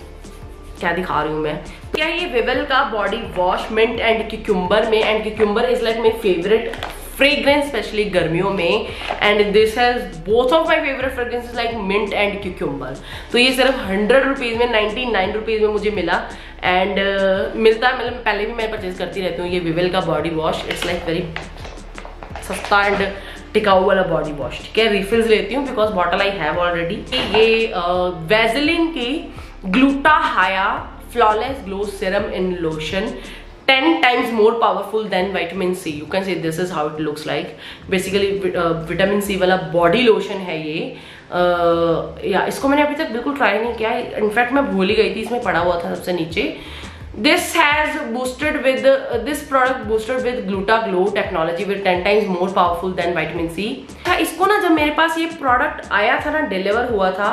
क्या दिखा रही हूँ मैं। क्या ये विवेल का body wash mint and cucumber में, and cucumber is like my favourite fragrance specially गर्मियों में, and this has both of my favourite fragrances like mint and cucumber. तो ये सिर्फ 100 रुपीज में, 99 रुपीज में मुझे मिला, एंड मिलता है, मतलब पहले भी मैं परचेज करती रहती हूँ ये विवेल का body wash. It's like very सस्ता एंड टिकाऊ वाला बॉडी वॉश, ठीक है। रिफिल्स लेती हूँ because bottle I have already. ये वैसलीन की ग्लूटाहाया flawless glow serum in lotion, 10 times more powerful than vitamin C. You can say this is how it looks like. Basically vitamin C वाला body lotion है ये। या इसको मैंने अभी तक बिल्कुल ट्राई नहीं किया, इनफैक्ट मैं भूल ही गई थी, इसमें पड़ा हुआ था सबसे नीचे। This has boosted with this product boosted with GlutaGlow technology with 10 times more powerful than vitamin C। इसको ना जब मेरे पास ये प्रोडक्ट आया था ना, डिलीवर हुआ था,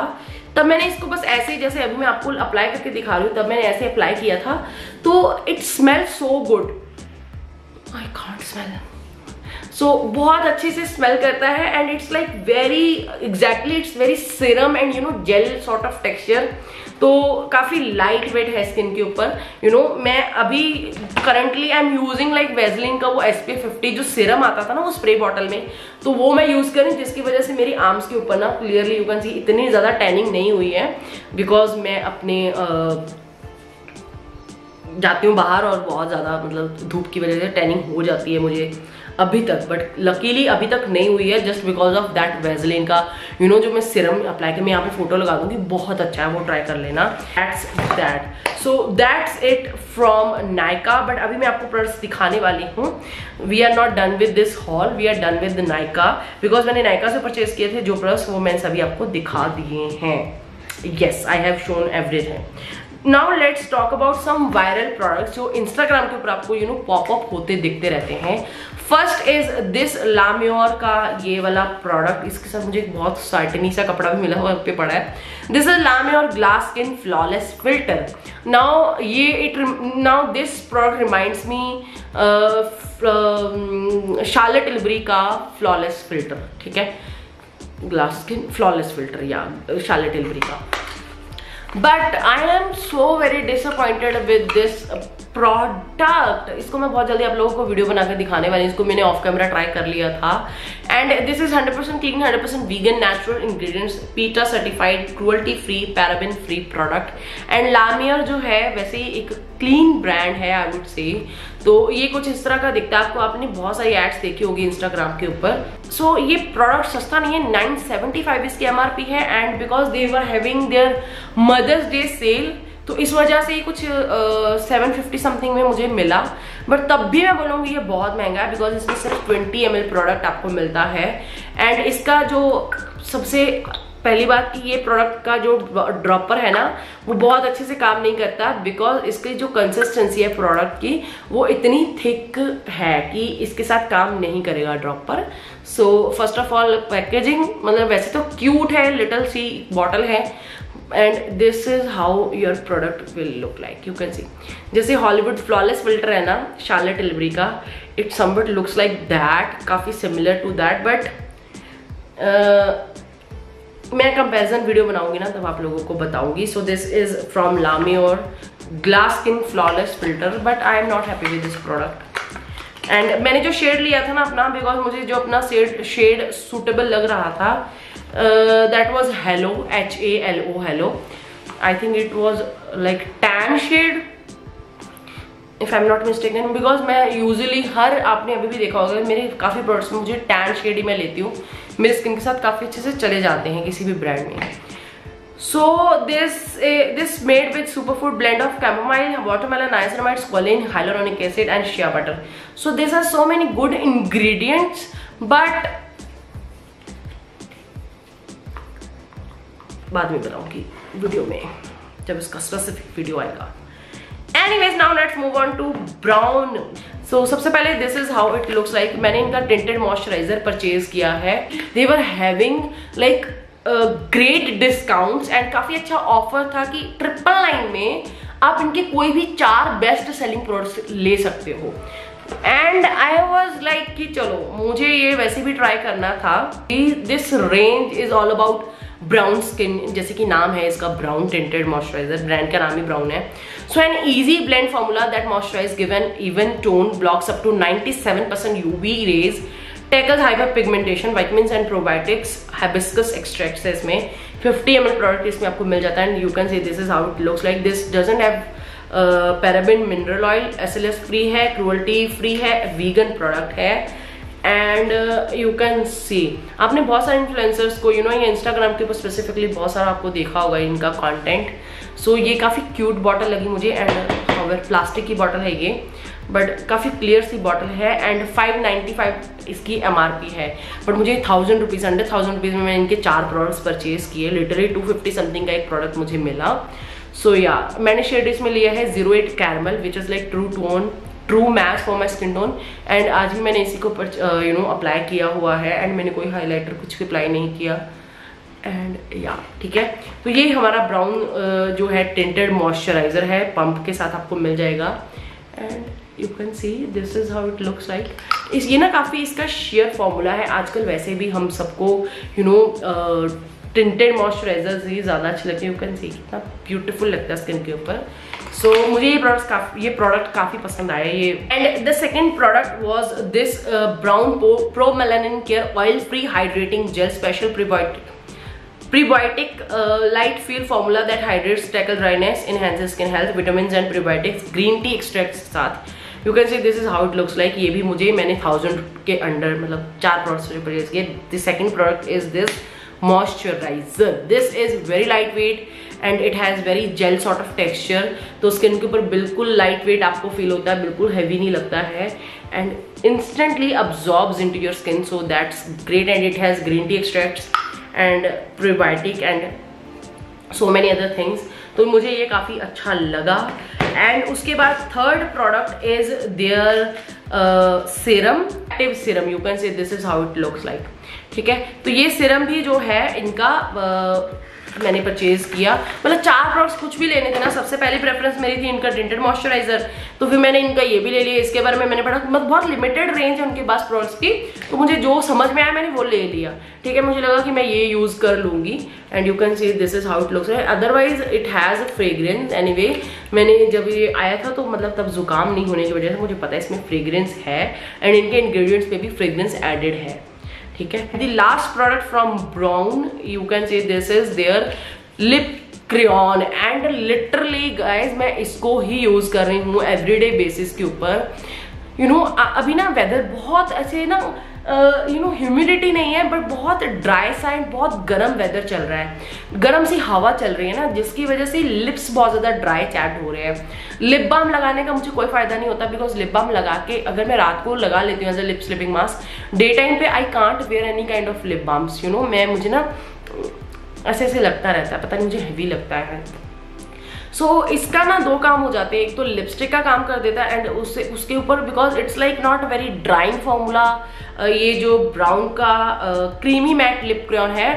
तब मैंने इसको बस ऐसे ही, जैसे अभी मैं आपको अप्लाई करके दिखा रही हूँ, तब मैंने ऐसे अप्लाई किया था, तो it smell so good, I can't smell, so बहुत अच्छे से स्मेल करता है, and it's like very exactly it's very serum and gel sort of texture, तो काफी लाइट वेट है स्किन के ऊपर। मैं अभी currently I am using like Vaseline का वो SPF 50 जो सीरम आता था ना वो स्प्रे बॉटल में, तो वो मैं यूज करूँ, जिसकी वजह से मेरी आर्म्स के ऊपर ना क्लियरली यू कैन सी इतनी ज्यादा टैनिंग नहीं हुई है, बिकॉज मैं अपने जाती हूँ बाहर और बहुत ज्यादा मतलब धूप की वजह से टैनिंग हो जाती है मुझे अभी तक, बट लकीली अभी तक नहीं हुई है, just because of that Vaseline का जो मैं सिरम अप्लाई कर, मैं यहाँ पे फोटो लगा दूंगी, बहुत अच्छा है, वो ट्राई कर लेना। That's that, so that's it from Nykaa. But अभी मैं आपको प्रोडक्ट्स दिखाने वाली हूँ। We are not done with this haul, we are done with Nykaa, because मैंने नायका से परचेज किए थे जो प्रोडक्ट्स, वो मैंने सभी आपको दिखा दिए हैं। Yes, I have shown everything. Now let's talk about some viral products जो Instagram के ऊपर आपको पॉपअप होते दिखते रहते हैं। फर्स्ट इज दिस लाम्योर का ये वाला प्रोडक्ट, इसके साथ मुझे एक बहुत साइटनी सा कपड़ा भी मिला हुआ पे पड़ा है। This is Lamior glass skin flawless filter. Now this product reminds me Charlotte Tilbury का फ्लॉलेस फिल्टर, ठीक है, ग्लास स्किन फ्लॉलेस फिल्टर या शार्लेट टिलबरी का। But I am so very disappointed with this product. इसको मैं बहुत जल्दी आप लोगों को वीडियो बनाकर दिखाने वाली हूँ। इसको मैंने ऑफ कैमरा ट्राई कर लिया था। And this is 100% clean, 100% vegan, natural ingredients, PETA certified, cruelty free, paraben free product. And Lamior जो है वैसे ही एक क्लीन ब्रांड है आई वुड से। तो ये कुछ इस तरह का दिखता है आपको, आपने बहुत सारी एड्स देखी होगी इंस्टाग्राम के ऊपर। सो ये प्रोडक्ट सस्ता नहीं है, 975 इसकी MRP है। And because they were having their Mother's Day sale, तो इस वजह से ये कुछ 750 समथिंग में मुझे मिला। बट तब भी मैं बोलूँगी ये बहुत महंगा है, बिकॉज इसमें सिर्फ 20 ml प्रोडक्ट आपको मिलता है। एंड इसका जो सबसे पहली बात कि ये प्रोडक्ट का जो ड्रॉपर है ना, वो बहुत अच्छे से काम नहीं करता, बिकॉज इसकी जो कंसिस्टेंसी है प्रोडक्ट की वो इतनी थिक है कि इसके साथ काम नहीं करेगा dropper. So first of all packaging मतलब वैसे तो क्यूट है, लिटिल सी बॉटल है। And this is how your product will look like, you can see. जैसे हॉलीवुड फ्लॉलेस फिल्टर है ना शार्लेट टिलबरी का, it somewhat looks like that, काफी सिमिलर टू दैट। बट मैं कंपैरिजन वीडियो बनाऊंगी ना तब आप लोगों को बताऊंगी। So this is from Lamior glass skin flawless filter, but I am not happy with this product. And मैंने जो शेड लिया था ना अपना, बिकॉज मुझे जो अपना शेड सूटेबल लग रहा था, that was Halo, HALO, Halo. I think it was like tan shade if I am not mistaken, because मैं यूजुअली आपने अभी भी देखा होगा मेरे काफी प्रोडक्ट्स में मुझे टैन शेड ही मैं लेती हूँ, मेरे स्किन के साथ काफी अच्छे से चले जाते हैं किसी भी ब्रांड में। So this made with superfood blend of chamomile, watermelon, niacinamide, squalane, hyaluronic acid and shea butter. So this are so many good ingredients, but बाद में बताऊंगी वीडियो में जब इसका स्पेसिफिक वीडियो आएगा। Anyways, now let's move on to brown. So सबसे पहले this is how it looks like. मैंने इनका tinted moisturizer परचेज किया है। They were having like great discounts and काफी अच्छा ऑफर था कि 999 में आप इनके कोई भी 4 बेस्ट सेलिंग प्रोडक्ट्स ले सकते हो। एंड आई वॉज लाइक कि चलो मुझे ये वैसे भी ट्राई करना था। This range is all about brown skin, जैसे कि नाम है इसका, ब्राउन टिंटेड मॉइस्चराइजर, ब्रांड का नाम ही ब्राउन है। So an easy blend formula that moisturise given even tone, blocks up to 97% UV rays, tackles hyper pigmentation, vitamins and probiotics, hibiscus extracts है इसमें। 50 ml प्रोडक्ट इसमें आपको मिल जाता है। And you can see this is how it looks like. This doesn't have paraben, mineral oil, SLS free है, cruelty free है, vegan product है। एंड यू कैन सी आपने बहुत सारे इन्फ्लुएंसर्स को ये इंस्टाग्राम के ऊपर स्पेसिफिकली बहुत सारा आपको देखा होगा इनका कंटेंट। सो ये काफ़ी क्यूट बॉटल लगी मुझे। एंड प्लास्टिक की बॉटल है ये, बट काफ़ी क्लियर सी बॉटल है। एंड 595 इसकी MRP है, बट मुझे 1000 रुपीज़, अंडर 1000 रुपीज़ में मैंने इनके 4 प्रोडक्ट्स परचेज किए। लिटरली 250 समथिंग का एक प्रोडक्ट मुझे मिला। सो या मैंने शेड इसमें लिया है 08 caramel, which is like true match for my skin tone. And आज भी मैंने इसी को अप्लाई किया हुआ है। एंड मैंने कोई हाईलाइटर कुछ अप्लाई नहीं किया। एंड या ठीक है, तो ये हमारा ब्राउन जो है टिंटेड मॉइस्चराइजर है, पंप के साथ आपको मिल जाएगा। And you can see this is how it looks like. ये ना काफ़ी इसका शेयर फॉर्मूला है। आजकल वैसे भी हम सबको टिंटेड मॉइस्चराइजर्स ही ज़्यादा अच्छे लगते हैं। यू कैन सी कितना ब्यूटीफुल लगता है स्किन के ऊपर। सो मुझे ये प्रोडक्ट काफ़ी पसंद आया ये। And the second product was this brown pro melanin care oil free hydrating gel, special prebiotic light feel formula that hydrates, tackle dryness, enhances skin health, vitamins and prebiotics, green tea extracts के साथ। You can see this is how it looks like. ये भी मुझे मैंने 1000 के under मतलब 4 products purchase किए। The second product is this moisturiser. This is very light wait and it has very gel sort of texture, तो skin के ऊपर बिल्कुल लाइट वेट आपको फील होता है, बिल्कुल हैवी नहीं लगता है and instantly absorbs into your skin, so that's great. And it has green tea extracts and prebiotic and so many other things, तो मुझे ये काफ़ी अच्छा लगा। एंड उसके बाद third product is there serum, active serum, you can से this is how it looks like. ठीक है, तो ये सीरम भी जो है इनका मैंने परचेज किया, मतलब 4 प्रोडक्ट्स कुछ भी लेने थे ना, सबसे पहली प्रेफरेंस मेरी थी इनका टिंटेड मॉइस्चराइजर, तो फिर मैंने इनका ये भी ले लिया। इसके बारे में मैंने पढ़ा, मतलब बहुत लिमिटेड रेंज है उनके पास प्रोडक्ट्स की, तो मुझे जो समझ में आया मैंने वो ले लिया। ठीक है, मुझे लगा कि मैं ये यूज कर लूंगी and you can see this is how it looks. Otherwise it has fragrance. Anyway, मैंने जब ये आया था तो मतलब तब जुकाम नहीं होने की वजह से मुझे पता है इसमें फ्रेग्रेंस है एंड इनके इंग्रेडिएंट्स में भी फ्रेग्रेंस एडेड है। ठीक है, the last product from brown, you can से this is there lip crayon and literally guys मैं इसको ही यूज कर रही हूँ एवरीडे बेसिस के ऊपर। यू नो अभी ना वेदर बहुत ऐसे ना ह्यूमिडिटी नहीं है बट बहुत ड्राई सा एंड बहुत गर्म वेदर चल रहा है, गर्म सी हवा चल रही है ना, जिसकी वजह से लिप्स बहुत ज्यादा ड्राई चैट हो रहे हैं। लिप बाम लगाने का मुझे कोई फायदा नहीं होता, बिकॉज लिप बाम लगा के अगर मैं रात को लगा लेती हूँ as a lip sleeping mask, day time पे I can't wear any kind of lip balms. You know मुझे ना ऐसे ऐसे लगता रहता है, पता नहीं मुझे हेवी लगता है। सो इसका ना 2 काम हो जाते हैं, एक तो लिपस्टिक का काम कर देता है एंड उसके ऊपर because it's like not very drawing formula. ये जो ब्राउन का क्रीमी मैट लिप क्रेयॉन है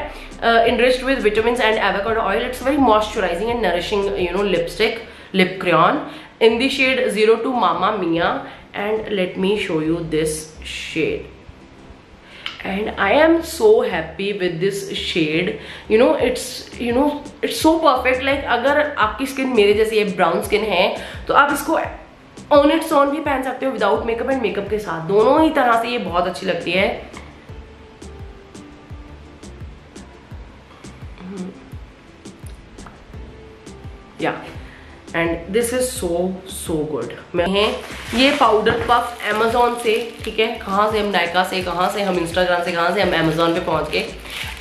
enriched with vitamins and avocado oil, it's very moisturizing and nourishing lipstick lip crayon in the shade 02 Mamma Mia, and let me show you this shade and I am so happy with this shade. It's so perfect, like अगर आपकी skin मेरे जैसी ये brown skin है तो आप इसको on it's on भी पहन सकते हो, विदाउट मेकअप एंड मेकअप के साथ, दोनों ही तरह से ये बहुत अच्छी लगती है। And this is so good. मैं ये पाउडर पफ अमेजोन से, ठीक है, कहाँ से हम नायका से, कहाँ से हम इंस्टाग्राम से, कहाँ से हम अमेजोन पे पहुंच गए।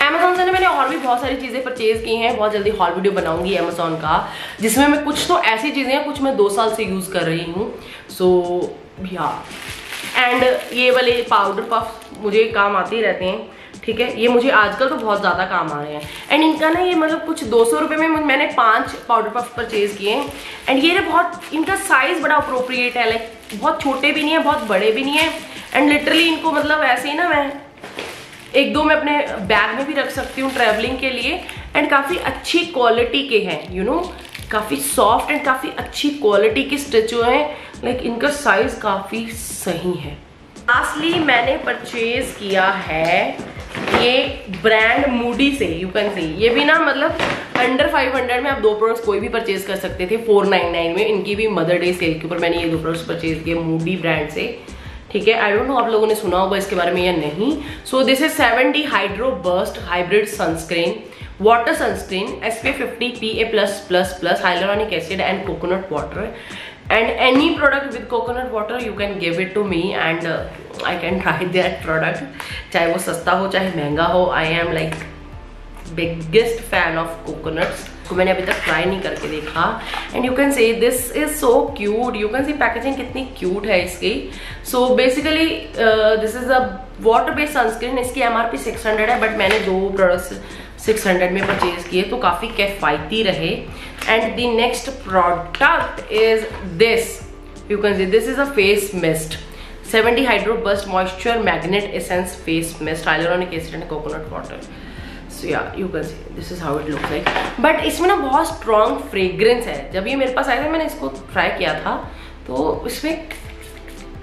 अमेजोन से मैंने और भी बहुत सारी चीजें परचेज की हैं, बहुत जल्दी हॉल वीडियो बनाऊंगी अमेजोन का, जिसमें मैं कुछ तो ऐसी चीजें हैं, कुछ मैं 2 साल से यूज कर रही हूँ। सो या एंड ये वाले पाउडर पफ मुझे काम आते ही रहते हैं। ठीक है, ये मुझे आजकल तो बहुत ज्यादा काम आ रहे हैं एंड इनका ना ये मतलब कुछ 200 रुपए में मैंने 5 पाउडर पफ परचेज किए एंड ये बहुत, इनका साइज बड़ा अप्रोप्रिएट है, लाइक बहुत छोटे भी नहीं है बहुत बड़े भी नहीं है एंड लिटरली इनको मतलब ऐसे ही ना मैं 1-2 में अपने बैग में भी रख सकती हूँ ट्रेवलिंग के लिए एंड काफी अच्छी क्वालिटी के हैं, काफी सॉफ्ट एंड काफी अच्छी क्वालिटी के स्टिच हुए हैं, लाइक इनका साइज काफी सही है। लास्टली मैंने परचेज किया है ये ब्रांड मूडी से, यू कैन सी, ये भी ना मतलब अंडर 500 में आप 2 प्रोडक्ट्स कोई भी परचेज कर सकते थे 499 में। इनकी भी मदर डे सेल के ऊपर मैंने ये 2 प्रोडक्ट्स परचेज किए मूडी ब्रांड से। ठीक है, आई डोंट नो आप लोगों ने सुना होगा इसके बारे में या नहीं। सो this is 70 hydro burst hybrid sunscreen, water sunscreen, SPF 50 PA+++, hyaluronic acid and coconut water, and any product with coconut water you can give it to me and I can try that product, चाहे वो सस्ता हो चाहे महंगा हो। I am like biggest fan of coconuts, को मैंने अभी तक ट्राई नहीं करके देखा एंड यू कैन से this is so cute, you can C packaging कितनी क्यूट है इसकी। So basically this is a water based sunscreen, इसकी MRP 600 है बट मैंने 2 प्रोडक्ट्स 600 में परचेज किए तो काफी किफायती रहे। And the next product is this, you can see this is a face mist, 70 hydro burst moisture magnet essence face mist, hyaluronic acid and coconut water. So yeah you can see this is how it looks like, but इसमें ना बहुत strong fragrance है। जब ये मेरे पास आया था मैंने इसको ट्राई किया था तो इसमें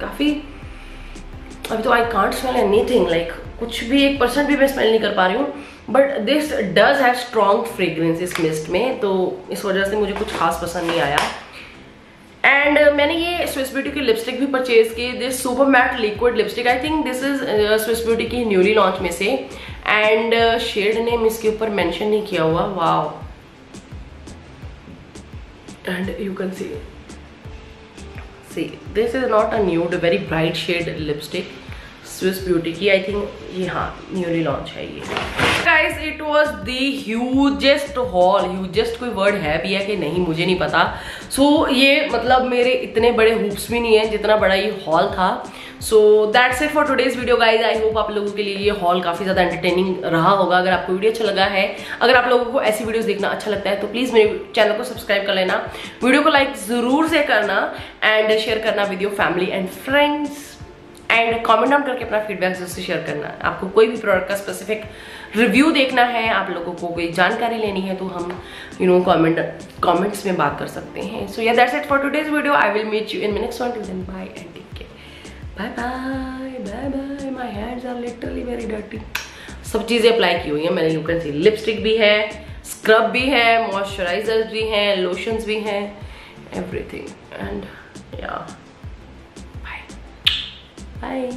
काफी, अभी तो आई कांट स्मेल एनीथिंग, लाइक कुछ भी 1% भी मैं स्मेल नहीं कर पा रही हूँ, but this does have strong fragrance इस मिस्ट में, तो इस वजह से मुझे कुछ खास पसंद नहीं आया। एंड मैंने ये स्विस ब्यूटी की लिपस्टिक भी परचेज की, this super matte liquid lipstick, I think this is Swiss Beauty की न्यूली लॉन्च में से एंड शेड नेम इसके ऊपर मेंशन नहीं किया हुआ, wow. And you can see this is not a nude, very bright shade lipstick Swiss Beauty की, I think ये हाँ न्यूली लॉन्च है ये। Guys it was the hugest hall, hugest कोई वर्ड है भी है कि नहीं मुझे नहीं पता। सो ये मतलब मेरे इतने बड़े हुप्स भी नहीं है जितना बड़ा ये हॉल था। सो that's it for today's video guys. I hope आप लोगों के लिए ये हॉल काफी ज्यादा एंटरटेनिंग रहा होगा। अगर आपको वीडियो अच्छा लगा है, अगर आप लोगों को ऐसी वीडियोस देखना अच्छा लगता है तो प्लीज मेरे चैनल को सब्सक्राइब कर लेना, वीडियो को लाइक जरूर से करना एंड शेयर करना with your family and friends and comment down करके अपना फीडबैक जरूर शेयर करना। आपको कोई भी प्रोडक्ट का स्पेसिफिक रिव्यू देखना है, आप लोगों को कोई जानकारी लेनी है तो हम कमेंट्स में बात कर सकते हैं। So yeah that's it for today's video. I will meet you in my next one. Till then bye and take care. Bye bye bye bye. My hands are literally very dirty. सब चीजें apply की हुई है मैंने, you can C lipstick भी है, scrub भी है, मॉइस्चराइजर्स भी हैं, लोशंस भी हैं, एवरीथिंग एंड या बाय बाय।